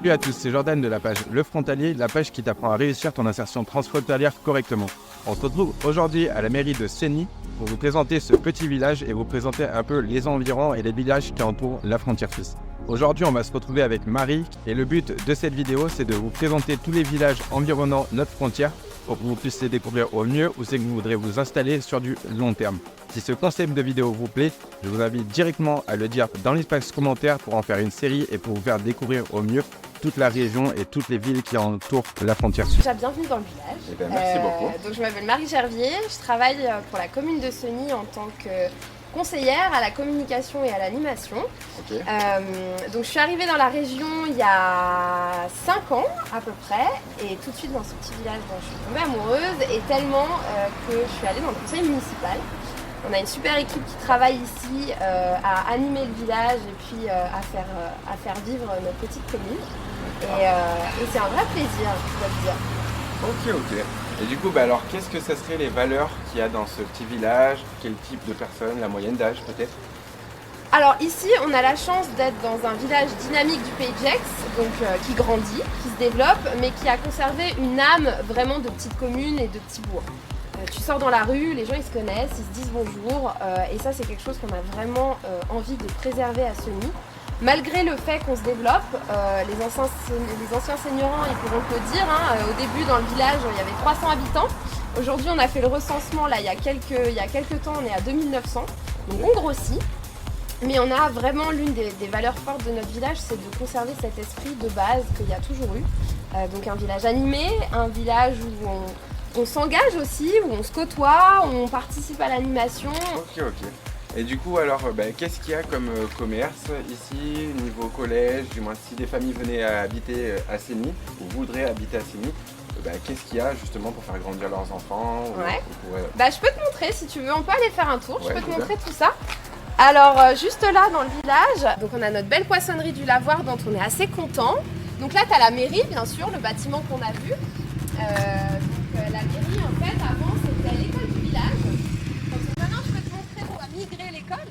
Salut à tous, c'est Jordan de la page Le Frontalier, la page qui t'apprend à réussir ton insertion transfrontalière correctement. On se retrouve aujourd'hui à la mairie de Senny pour vous présenter ce petit village et vous présenter un peu les environs et les villages qui entourent la frontière suisse. Aujourd'hui, on va se retrouver avec Marie et le but de cette vidéo, c'est de vous présenter tous les villages environnant notre frontière pour que vous puissiez découvrir au mieux où c'est que vous voudrez vous installer sur du long terme. Si ce concept de vidéo vous plaît, je vous invite directement à le dire dans l'espace commentaire pour en faire une série et pour vous faire découvrir au mieux toute la région et toutes les villes qui entourent la frontière suisse. Bienvenue dans le village. Eh bien, merci beaucoup. Donc je m'appelle Marie Gervier, je travaille pour la commune de Senny en tant que conseillère à la communication et à l'animation. Okay. Donc je suis arrivée dans la région il y a 5 ans à peu près et tout de suite dans ce petit village dont je suis tombée amoureuse et tellement que je suis allée dans le conseil municipal. On a une super équipe qui travaille ici à animer le village et puis à faire vivre notre petite commune. Et c'est un vrai plaisir, je dois te dire. Ok. Et du coup, alors, qu'est-ce que ça serait les valeurs qu'il y a dans ce petit village? Quel type de personnes? La moyenne d'âge peut-être? Alors ici, on a la chance d'être dans un village dynamique du Pays de Gex, donc qui grandit, qui se développe, mais qui a conservé une âme vraiment de petite commune et de petit bourg. Tu sors dans la rue, les gens ils se connaissent, ils se disent bonjour, et ça c'est quelque chose qu'on a vraiment envie de préserver à Senny. Malgré le fait qu'on se développe, les anciens seigneurs ils pourront te le dire, hein, au début dans le village il y avait 300 habitants. Aujourd'hui on a fait le recensement, là il y a quelques temps on est à 2900, donc on grossit. Mais on a vraiment l'une des valeurs fortes de notre village, c'est de conserver cet esprit de base qu'il y a toujours eu. Donc un village animé, un village où on s'engage aussi, où on se côtoie, où on participe à l'animation. Ok. Et du coup, alors, qu'est-ce qu'il y a comme commerce ici, niveau collège, du moins si des familles venaient à habiter à Senny, ou voudraient habiter à Senny, qu'est-ce qu'il y a justement pour faire grandir leurs enfants Je peux te montrer si tu veux, on peut aller faire un tour, je peux te montrer tout ça. Alors, juste là dans le village, donc on a notre belle poissonnerie du lavoir dont on est assez content. Donc là, tu as la mairie, bien sûr, le bâtiment qu'on a vu. La mairie, en fait, avant, c'était l'école du village. Donc maintenant, je peux te montrer où a migré l'école.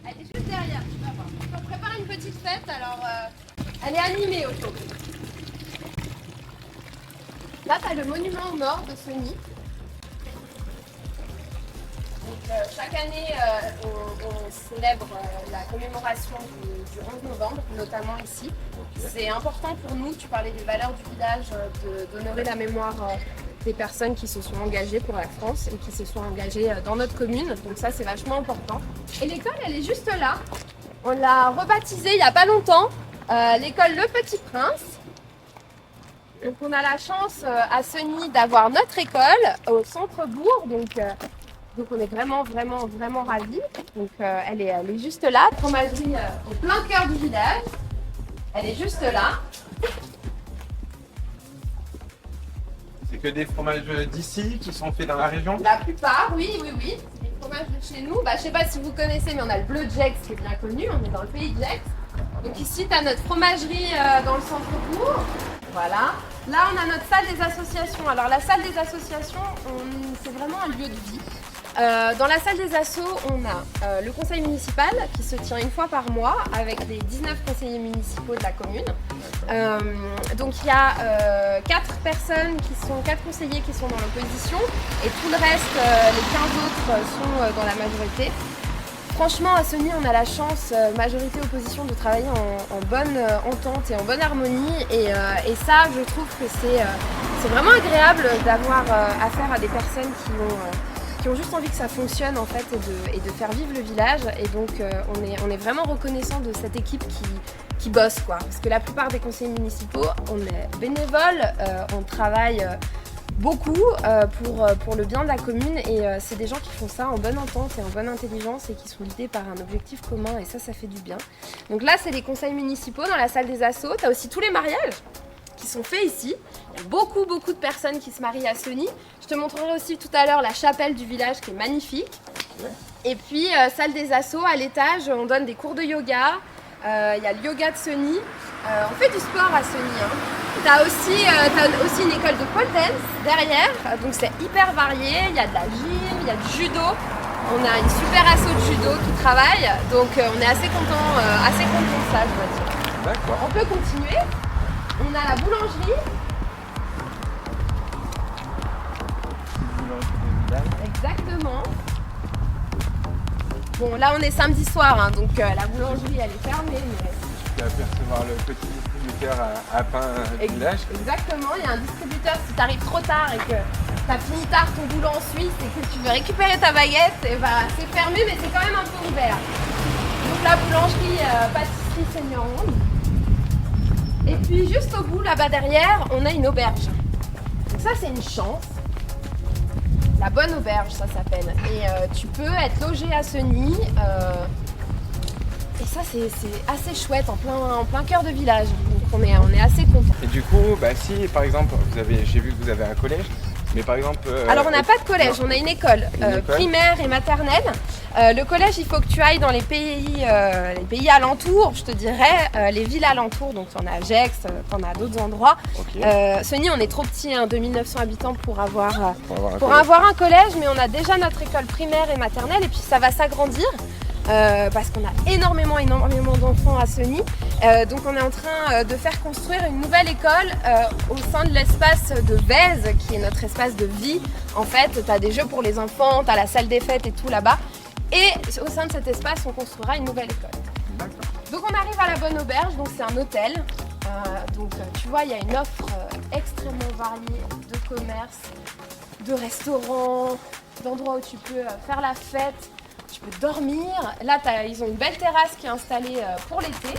Elle est juste derrière, tu vas voir. On prépare une petite fête, alors elle est animée autour. Là, tu as le monument aux morts de Senny. Donc, chaque année, on célèbre la commémoration du 11 novembre, notamment ici. C'est important pour nous, tu parlais des valeurs du village, d'honorer la mémoire des personnes qui se sont engagées pour la France et qui se sont engagées dans notre commune. Donc ça, c'est vachement important. Et l'école, elle est juste là. On l'a rebaptisée il n'y a pas longtemps, l'école Le Petit Prince. Donc on a la chance à Senny d'avoir notre école au centre-bourg. Donc on est vraiment ravis. Donc elle est juste là, fromagerie au plein cœur du village. Elle est juste là. C'est que des fromages d'ici qui sont faits dans la région? La plupart, oui. Les fromages de chez nous. Je sais pas si vous connaissez, mais on a le bleu de Gex qui est bien connu. On est dans le pays de Gex. Donc ici, tu as notre fromagerie dans le centre-bourg. Voilà. Là, on a notre salle des associations. Alors la salle des associations, c'est vraiment un lieu de vie. Dans la salle des assos, on a le conseil municipal qui se tient une fois par mois avec les 19 conseillers municipaux de la commune. Donc il y a 4 conseillers qui sont dans l'opposition et tout le reste, les 15 autres sont dans la majorité. Franchement, à Senny, on a la chance, majorité-opposition, de travailler en bonne entente et en bonne harmonie. Et ça, je trouve que c'est vraiment agréable d'avoir affaire à des personnes qui ont juste envie que ça fonctionne en fait et de faire vivre le village. Et donc on est vraiment reconnaissant de cette équipe qui bosse, quoi. Parce que la plupart des conseillers municipaux, on est bénévoles, on travaille beaucoup pour le bien de la commune et c'est des gens qui font ça en bonne entente et en bonne intelligence et qui sont guidés par un objectif commun et ça fait du bien. Donc là, c'est les conseils municipaux dans la salle des assos. Tu as aussi tous les mariages qui sont faits ici. Il y a beaucoup de personnes qui se marient à Senny. Je te montrerai aussi tout à l'heure la chapelle du village qui est magnifique. Et puis, salle des assos, à l'étage, on donne des cours de yoga. Il y a le yoga de Senny. On fait du sport à Senny. T'as aussi une école de pole dance derrière. Donc c'est hyper varié. Il y a de la gym, il y a du judo. On a une super asso de judo qui travaille. Donc on est assez content de ça, je dois dire. D'accord. On peut continuer. On a la boulangerie. Exactement. Bon, là on est samedi soir, hein, donc la boulangerie elle est fermée. Mais... Tu peux apercevoir le petit distributeur à pain du village. Exactement, il y a un distributeur si tu arrives trop tard et que tu as fini tard ton boulot en Suisse et que tu veux récupérer ta baguette, et bah, c'est fermé mais c'est quand même un peu ouvert. Donc la boulangerie, pâtisserie Seigneur Ronde. Et puis juste au bout, là-bas derrière, on a une auberge. Donc ça c'est une chance. La bonne auberge, ça s'appelle. Et tu peux être logé à Seny. Et ça, c'est assez chouette, en plein cœur de village. Donc on est assez content. Et du coup, si par exemple, j'ai vu que vous avez un collège, mais par exemple... Alors on n'a pas de collège, on a une école primaire et maternelle. Le collège, il faut que tu ailles dans les pays alentours, je te dirais, les villes alentours. Donc tu en as à Gex, tu en as à d'autres endroits. Okay. Seny, on est trop petit, 2900 habitants pour avoir un collège, mais on a déjà notre école primaire et maternelle, et puis ça va s'agrandir. Parce qu'on a énormément d'enfants à Seny. Donc on est en train de faire construire une nouvelle école au sein de l'espace de Vèze, qui est notre espace de vie. En fait, tu as des jeux pour les enfants, tu as la salle des fêtes et tout là-bas. Et au sein de cet espace, on construira une nouvelle école. Donc on arrive à la bonne auberge, donc c'est un hôtel. Donc tu vois, il y a une offre extrêmement variée de commerce, de restaurants, d'endroits où tu peux faire la fête. Tu peux dormir. Là, ils ont une belle terrasse qui est installée pour l'été.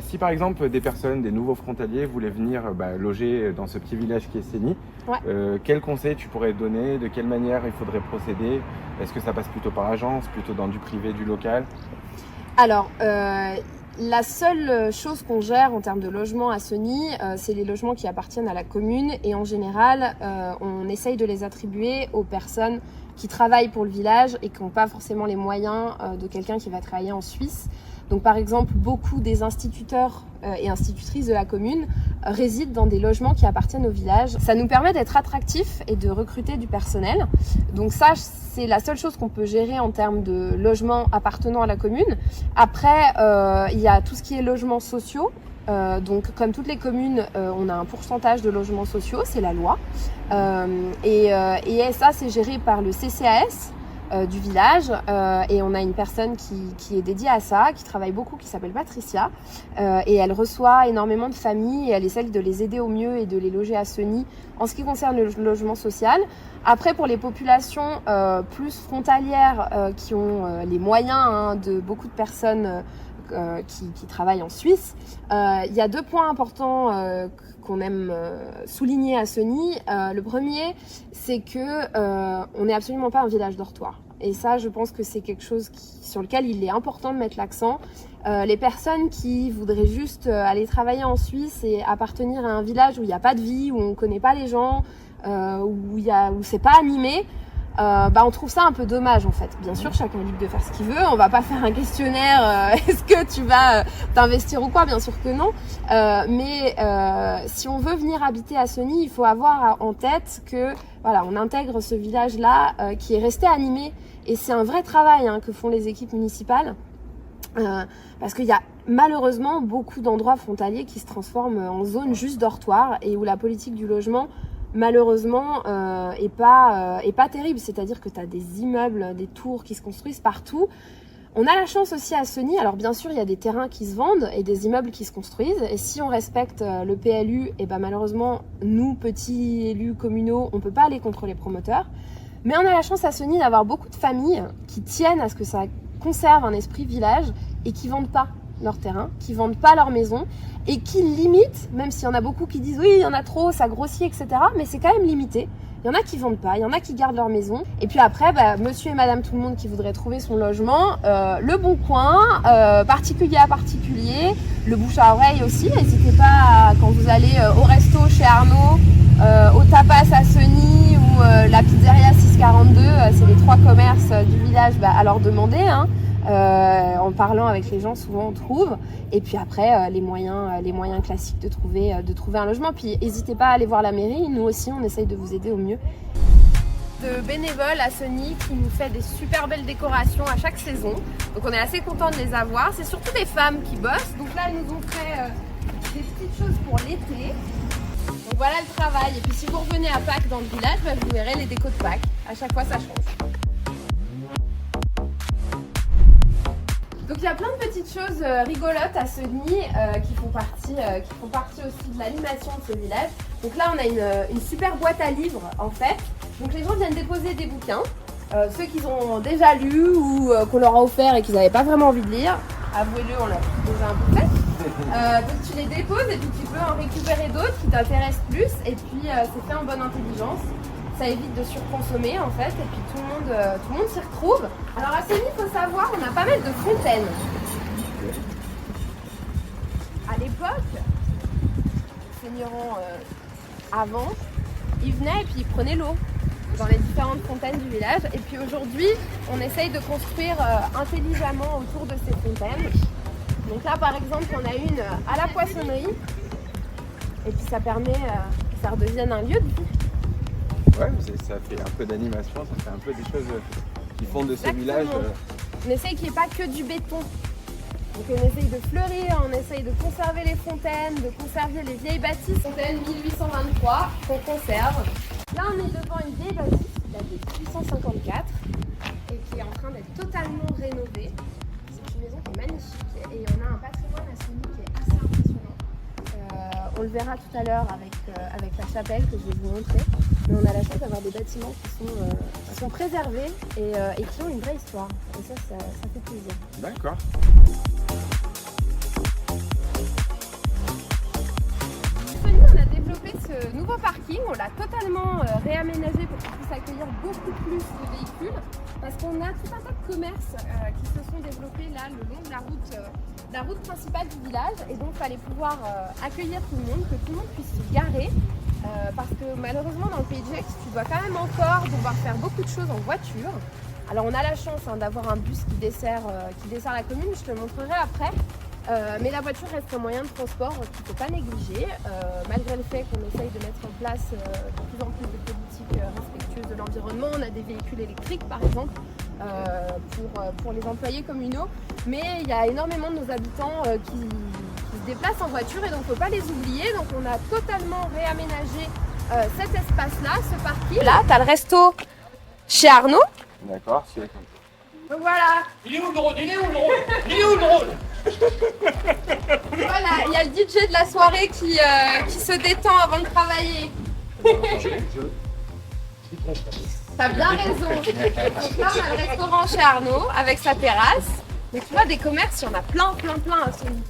Si par exemple des nouveaux frontaliers voulaient venir loger dans ce petit village qui est Seny, ouais. Quels conseils tu pourrais donner? De quelle manière il faudrait procéder? Est-ce que ça passe plutôt par agence, plutôt dans du privé, du local? Alors, la seule chose qu'on gère en termes de logement à Seny, c'est les logements qui appartiennent à la commune, et en général, on essaye de les attribuer aux personnes qui travaillent pour le village et qui n'ont pas forcément les moyens de quelqu'un qui va travailler en Suisse. Donc par exemple, beaucoup des instituteurs et institutrices de la commune résident dans des logements qui appartiennent au village. Ça nous permet d'être attractifs et de recruter du personnel. Donc ça, c'est la seule chose qu'on peut gérer en termes de logements appartenant à la commune. Après, il y a tout ce qui est logements sociaux. Donc comme toutes les communes, on a un pourcentage de logements sociaux, c'est la loi. Et ça, c'est géré par le CCAS. Du village, et on a une personne qui est dédiée à ça, qui travaille beaucoup, qui s'appelle Patricia, et elle reçoit énormément de familles et elle essaie de les aider au mieux et de les loger à Seny en ce qui concerne le logement social. Après, pour les populations plus frontalières qui ont les moyens de beaucoup de personnes qui travaillent en Suisse, il y a 2 points importants qu'on aime souligner à Seny. Le premier, c'est que on n'est absolument pas un village dortoir. Et ça, je pense que c'est quelque chose sur lequel il est important de mettre l'accent. Les personnes qui voudraient juste aller travailler en Suisse et appartenir à un village où il n'y a pas de vie, où on ne connaît pas les gens, où c'est pas animé, on trouve ça un peu dommage en fait. Bien sûr, chacun est libre de faire ce qu'il veut. On va pas faire un questionnaire. Est-ce que tu vas t'investir ou quoi? Bien sûr que non. Mais si on veut venir habiter à Seny, il faut avoir en tête que voilà, on intègre ce village-là qui est resté animé. Et c'est un vrai travail que font les équipes municipales. Parce qu'il y a malheureusement beaucoup d'endroits frontaliers qui se transforment en zone juste dortoir et où la politique du logement malheureusement est pas terrible. C'est-à-dire que tu as des immeubles, des tours qui se construisent partout. On a la chance aussi à Seny, alors bien sûr il y a des terrains qui se vendent et des immeubles qui se construisent, et si on respecte le PLU, et malheureusement nous petits élus communaux, on peut pas aller contre les promoteurs. Mais on a la chance à Seny d'avoir beaucoup de familles qui tiennent à ce que ça conserve un esprit village et qui vendent pas leur terrain, qui vendent pas leur maison et qui limitent, même s'il y en a beaucoup qui disent oui il y en a trop, ça grossit, etc. Mais c'est quand même limité. Il y en a qui vendent pas, il y en a qui gardent leur maison. Et puis après, monsieur et madame tout le monde qui voudraient trouver son logement, le bon coin, particulier à particulier, le bouche à oreille aussi. N'hésitez pas quand vous allez au resto chez Arnaud, au tapas à Seny ou la pizzeria 642, c'est les 3 commerces du village, à leur demander. En parlant avec les gens, souvent on trouve. Et puis après, les moyens classiques de trouver un logement. Puis n'hésitez pas à aller voir la mairie. Nous aussi, on essaye de vous aider au mieux. De bénévoles à Sony qui nous fait des super belles décorations à chaque saison. Donc on est assez content de les avoir. C'est surtout des femmes qui bossent. Donc là, elles nous ont fait des petites choses pour l'été. Donc voilà le travail. Et puis si vous revenez à Pâques dans le village, vous verrez les décos de Pâques. À chaque fois, ça change. Donc il y a plein de petites choses rigolotes à Sony qui font partie aussi de l'animation de ce village. Donc là, on a une super boîte à livres en fait. Donc les gens viennent déposer des bouquins, ceux qu'ils ont déjà lus ou qu'on leur a offert et qu'ils n'avaient pas vraiment envie de lire. Avouez-le, on l'a déjà un peu fait. Donc tu les déposes et puis tu peux en récupérer d'autres qui t'intéressent plus. Et puis c'est fait en bonne intelligence. Ça évite de surconsommer en fait. Et puis tout le monde s'y retrouve. Alors à Sony, il faut savoir, on a pas mal de fontaines. À l'époque, les seigneurs avant, ils venaient et puis ils prenaient l'eau dans les différentes fontaines du village. Et puis aujourd'hui, on essaye de construire intelligemment autour de ces fontaines. Donc là, par exemple, on a une à la poissonnerie. Et puis ça permet que ça redevienne un lieu de vie. Ouais, ça fait un peu d'animation, ça fait un peu des choses qui font de ces villages. On essaye qu'il n'y ait pas que du béton. Donc on essaye de fleurir, on essaye de conserver les fontaines, de conserver les vieilles bâtisses. Fontaine 1823 qu'on conserve. Là, on est devant une vieille bâtisse qui date de 1854 et qui est en train d'être totalement rénovée. C'est une maison qui est magnifique et on a un patrimoine à Sony qui est assez impressionnant. On le verra tout à l'heure avec la chapelle que je vais vous montrer. Mais on a la chance d'avoir des bâtiments qui sont préservés et qui ont une vraie histoire. Et ça fait plaisir. D'accord. On a développé ce nouveau parking, on l'a totalement réaménagé pour qu'il puisse accueillir beaucoup plus de véhicules parce qu'on a tout un tas de commerces qui se sont développés là le long de la route principale du village et donc il fallait pouvoir accueillir tout le monde, que tout le monde puisse se garer parce que malheureusement dans le pays de Gex tu dois quand même encore devoir faire beaucoup de choses en voiture. Alors on a la chance d'avoir un bus qui dessert la commune, je te le montrerai après. Mais la voiture reste un moyen de transport qu'il ne faut pas négliger, malgré le fait qu'on essaye de mettre en place de plus en plus de politiques respectueuses de l'environnement. On a des véhicules électriques par exemple pour les employés communaux, mais il y a énormément de nos habitants qui se déplacent en voiture et donc il ne faut pas les oublier. Donc on a totalement réaménagé cet espace-là, ce parking. Là, tu as le resto chez Arnaud. D'accord, c'est donc voilà. Il est où le drone? Il est où le drone? Il est où le drone? Voilà, il y a le DJ de la soirée qui se détend avant de travailler. T'as bien raison. Donc là, on a le restaurant chez Arnaud avec sa terrasse. Donc tu vois, des commerces, il y en a plein à Sony.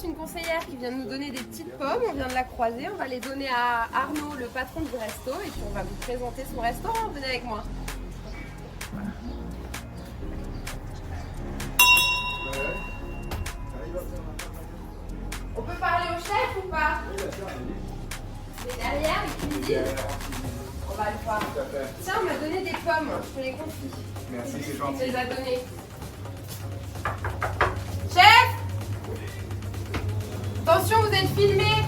Une conseillère qui vient de nous donner des petites pommes, on vient de la croiser, on va les donner à Arnaud, le patron du resto, et puis on va vous présenter son restaurant. Venez avec moi. On peut parler au chef ou pas? C'est derrière, les cuisines. On va le voir. Tiens, on m'a donné des pommes, je te les confie. Merci, c'est gentil. On les a données. Chef! Attention, vous êtes filmés.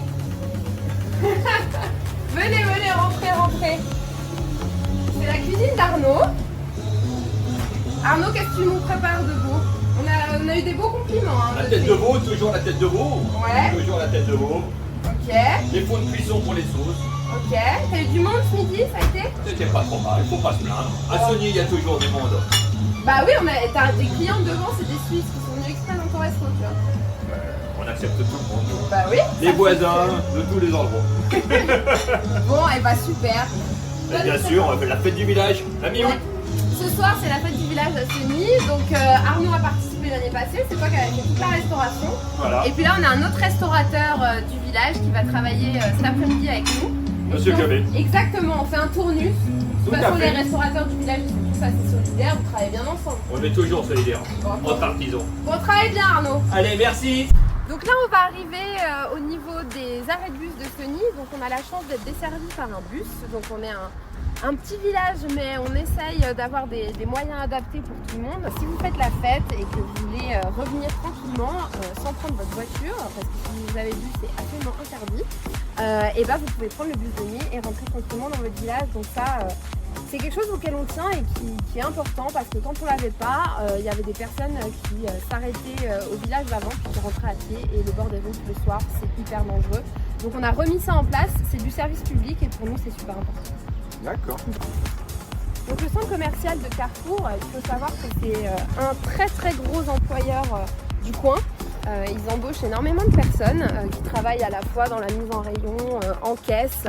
Venez, rentrez. C'est la cuisine d'Arnaud. Arnaud, qu'est-ce que tu nous prépares de beau? On a eu des beaux compliments. Hein, La tête de veau, toujours la tête de veau. Ouais. Toujours la tête de veau. Ok. Les fonds de cuisson pour les sauces. Ok. T'as eu du monde ce midi, ça a été? C'était pas trop mal, faut pas se plaindre. À Sony, il y a toujours du monde. Bah oui, t'as des clients devant, c'est des Suisses qui sont venus exprès dans ton resto, tu vois. On accepte tout le monde. Bah oui. Les voisins de tous les endroits. Bon, et bah super. Et bien sûr, on fait la fête du village, la mi-août. Ce soir, c'est la fête du village à Seny. Donc Arnaud a participé l'année passée, c'est toi qui as fait toute la restauration. Voilà. Et puis là, on a un autre restaurateur du village qui va travailler cet après-midi avec nous. Monsieur Gabet. Exactement, on fait un tournus. De toute Tout à façon, les fait. restaurateurs du village, ils sont tous assez solidaires, vous travaillez bien ensemble. On est toujours solidaires, entre artisans. Bon, travaille bien Arnaud. Allez, merci. Donc là, on va arriver au niveau des arrêts de bus de Seny. Donc on a la chance d'être desservi par un bus. Donc on est un petit village, mais on essaye d'avoir des moyens adaptés pour tout le monde. Si vous faites la fête et que vous voulez revenir tranquillement, sans prendre votre voiture, parce que si vous avez vu, c'est absolument interdit, et ben vous pouvez prendre le bus de nuit et rentrer tranquillement dans votre village. Donc ça, c'est quelque chose auquel on tient et qui est important, parce que quand on l'avait pas, il y avait des personnes qui s'arrêtaient au village d'avant puis qui rentraient à pied, et le bord des routes le soir, c'est hyper dangereux. Donc on a remis ça en place, c'est du service public et pour nous c'est super important. D'accord. Donc le centre commercial de Carrefour, il faut savoir que c'est un très très gros employeur du coin. Ils embauchent énormément de personnes qui travaillent à la fois dans la mise en rayon, en caisse,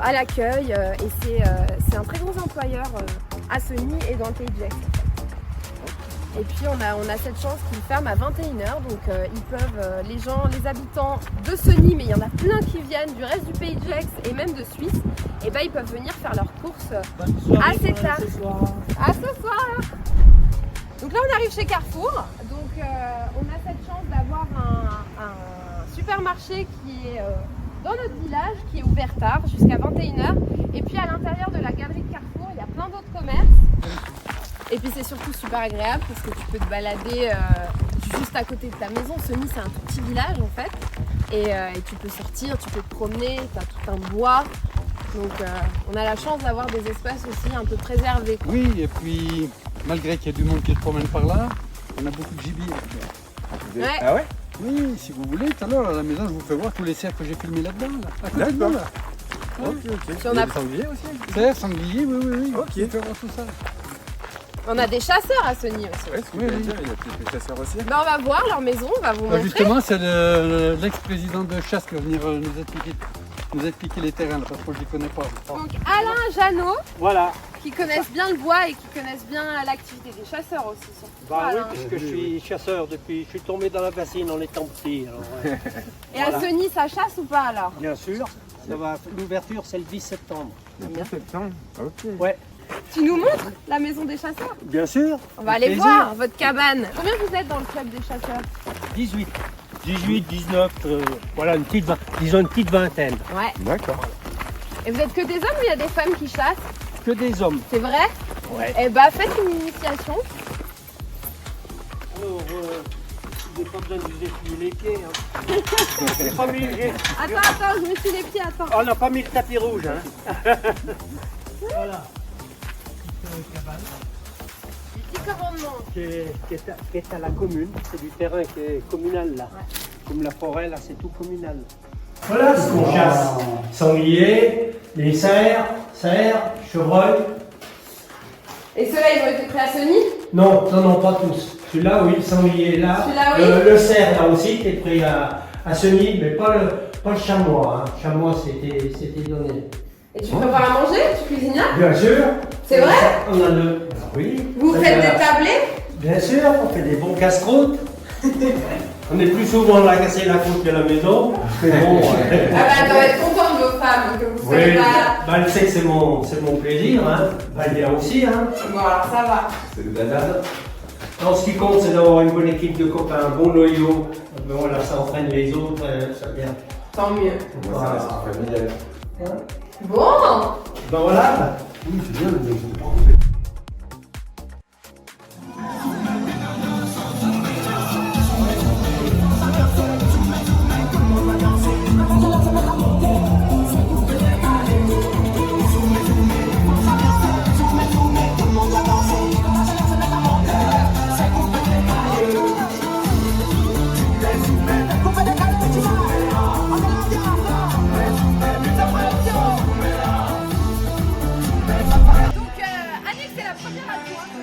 à l'accueil, et c'est un très gros employeur à Seny et dans le pays de Gex. Et puis on a cette chance qu'ils ferment à 21h, donc ils peuvent, les habitants de Seny, mais il y en a plein qui viennent du reste du pays de Gex et même de Suisse, et ben ils peuvent venir faire leurs courses assez tard. À ce soir. Donc là on arrive chez Carrefour, donc on a cette chance d'avoir un supermarché qui est dans notre village, qui est ouvert tard, jusqu'à 21h, et puis à l'intérieur de la galerie de Carrefour, il y a plein d'autres commerces. Et puis c'est surtout super agréable parce que tu peux te balader juste à côté de ta maison. Seny, c'est un tout petit village en fait. Et tu peux sortir, tu peux te promener, tu as tout un bois. Donc on a la chance d'avoir des espaces aussi un peu préservés, quoi. Oui, et puis malgré qu'il y a du monde qui se promène par là, on a beaucoup de gibier. Ouais. Ah ouais? Oui, si vous voulez, tout à l'heure à la maison, je vous fais voir tous les cerfs que j'ai filmés là-dedans. Là, à côté de nous, là. Ok. Puis on Et a- le sanglier aussi? Cerfs, sangliers, oui. Ok. Je vous fais voir tout ça. On a des chasseurs à Seny aussi. Ouais, ce que Oui, j'allais oui. dire, il y a peut-être des chasseurs aussi. Ben, on va voir leur maison, on va vous Bah, montrer. justement, c'est l'ex-président de chasse qui va venir nous expliquer les terrains, là, parce que je ne les connais pas. Donc Alain, Jeannot, Voilà, qui connaissent bien le bois et qui connaissent bien l'activité des chasseurs aussi. Surtout bah Alain. oui, puisque je suis chasseur depuis, je suis tombé dans la bassine en étant petit. Alors, ouais. Et à Voilà. Seny, ça chasse ou pas alors? Bien sûr, l'ouverture c'est le 10 septembre. Bien. Septembre. Ok. Ouais, Tu nous montres la maison des chasseurs? bien sûr. On va avec aller plaisir. voir votre cabane. Combien vous êtes dans le club des chasseurs? 18, 19, voilà, disons une petite vingtaine. Ouais. D'accord. Et vous êtes que des hommes ou il y a des femmes qui chassent? Que des hommes. C'est vrai? Ouais. Eh bah faites une initiation. Alors, j'ai pas besoin de vous essuyer les pieds. Hein. J'ai pas mis, Attends, je me suis les pieds, attends. on n'a pas mis le tapis rouge. Hein. Voilà. Petit commandement. Qui est à la commune, c'est du terrain qui est communal là. Comme la forêt là, c'est tout communal. Voilà ce qu'on chasse. Sanglier, les cerfs, chevreuils. Et ceux-là, ils ont été pris à Seny? Non, pas tous. Celui-là, oui, le sanglier là. Celui-là, oui. Le cerf là aussi, qui est pris à Seny, mais pas le chamois. Hein. Le chamois, c'était donné. Et tu prépares à manger? Tu cuisines là? Bien sûr. C'est vrai? On a le. Oui. Vous faites des tablés? Bien sûr, on fait des bons casse-croûtes. On est plus souvent à casser la croûte de la maison. Mais bon. Ah bah elle doit être contente de vos femmes que vous Oui, soyez là. bah, elle sait que c'est mon plaisir. Hein. Bah, elle vient aussi. Hein. Bon alors ça va. C'est de la dade. Non, ce qui compte, c'est d'avoir une bonne équipe de copains, un bon noyau. Mais voilà, ça entraîne les autres, ça vient. Tant mieux. Moi, ça reste familial. Bon. Ben voilà. Oui, c'est bien, mais je ne pas. Donc Annick c'est la première adjointe.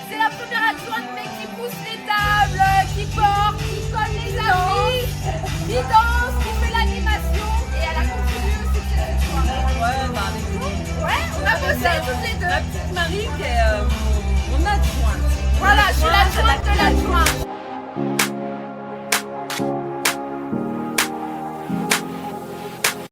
C'est la première adjointe mais qui pousse les tables, qui porte, qui colle les affiches, qui danse, qui fait l'animation et elle a contribué aussi à cette soirée. Ouais, bah avec nous. Ouais, on a bossé c'est toutes les deux. Ma petite Marie qui est